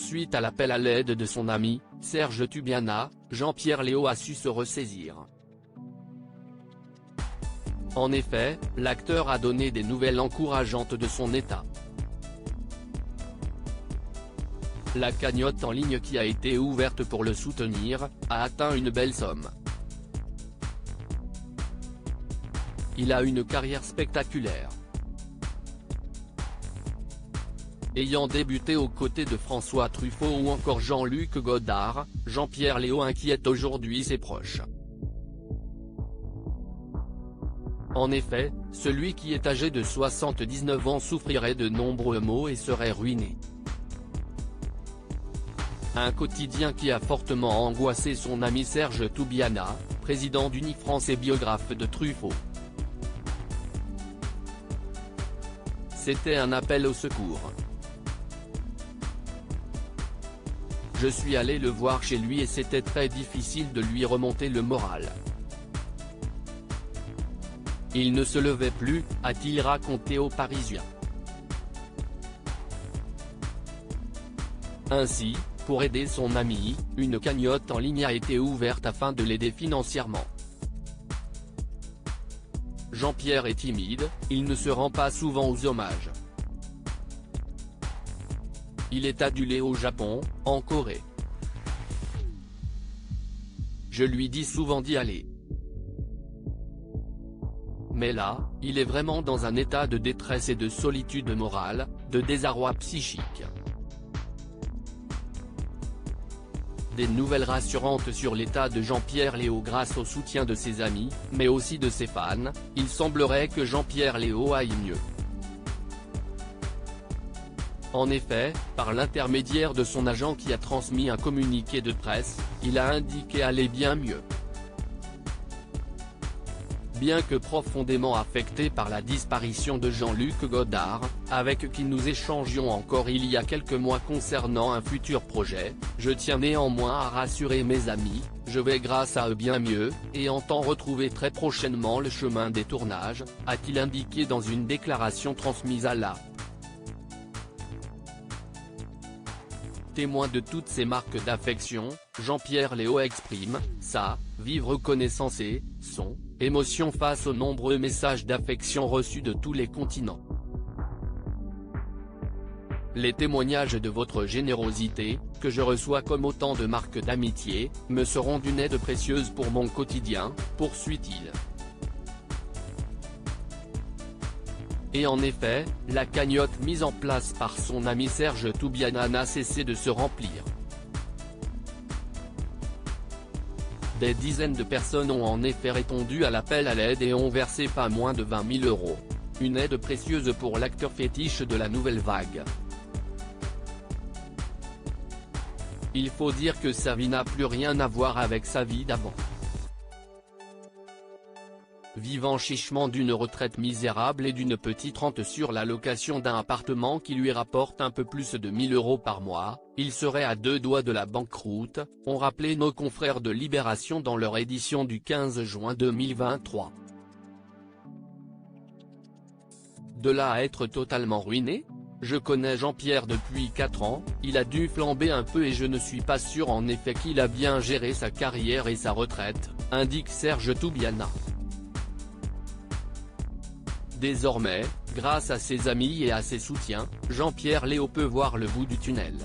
Suite à l'appel à l'aide de son ami, Serge Tubiana, Jean-Pierre Léaud a su se ressaisir. En effet, l'acteur a donné des nouvelles encourageantes de son état. La cagnotte en ligne qui a été ouverte pour le soutenir, a atteint une belle somme. Il a une carrière spectaculaire. Ayant débuté aux côtés de François Truffaut ou encore Jean-Luc Godard, Jean-Pierre Léaud inquiète aujourd'hui ses proches. En effet, celui qui est âgé de 79 ans souffrirait de nombreux maux et serait ruiné. Un quotidien qui a fortement angoissé son ami Serge Tubiana, président d'Unifrance et biographe de Truffaut. C'était un appel au secours. Je suis allé le voir chez lui et c'était très difficile de lui remonter le moral. Il ne se levait plus, a-t-il raconté aux Parisiens. Ainsi, pour aider son ami, une cagnotte en ligne a été ouverte afin de l'aider financièrement. Jean-Pierre est timide, il ne se rend pas souvent aux hommages. Il est adulé au Japon, en Corée. Je lui dis souvent d'y aller. Mais là, il est vraiment dans un état de détresse et de solitude morale, de désarroi psychique. Des nouvelles rassurantes sur l'état de Jean-Pierre Léaud grâce au soutien de ses amis, mais aussi de ses fans, il semblerait que Jean-Pierre Léaud aille mieux. En effet, par l'intermédiaire de son agent qui a transmis un communiqué de presse, il a indiqué aller bien mieux. Bien que profondément affecté par la disparition de Jean-Luc Godard, avec qui nous échangions encore il y a quelques mois concernant un futur projet, je tiens néanmoins à rassurer mes amis, je vais grâce à eux bien mieux, et entends retrouver très prochainement le chemin des tournages, a-t-il indiqué dans une déclaration transmise à la. Témoin de toutes ces marques d'affection, Jean-Pierre Léaud exprime sa vive reconnaissance et son émotion face aux nombreux messages d'affection reçus de tous les continents. Les témoignages de votre générosité, que je reçois comme autant de marques d'amitié, me seront d'une aide précieuse pour mon quotidien, poursuit-il. Et en effet, la cagnotte mise en place par son ami Serge Tubiana n'a cessé de se remplir. Des dizaines de personnes ont en effet répondu à l'appel à l'aide et ont versé pas moins de 20 000 €. Une aide précieuse pour l'acteur fétiche de la nouvelle vague. Il faut dire que sa vie n'a plus rien à voir avec sa vie d'avant. Vivant chichement d'une retraite misérable et d'une petite rente sur la location d'un appartement qui lui rapporte un peu plus de 1 000 € par mois, il serait à deux doigts de la banqueroute, ont rappelé nos confrères de Libération dans leur édition du 15 juin 2023. De là à être totalement ruiné ? Je connais Jean-Pierre depuis 4 ans, il a dû flamber un peu et je ne suis pas sûr en effet qu'il a bien géré sa carrière et sa retraite, indique Serge Tubiana. Désormais, grâce à ses amis et à ses soutiens, Jean-Pierre Léaud peut voir le bout du tunnel.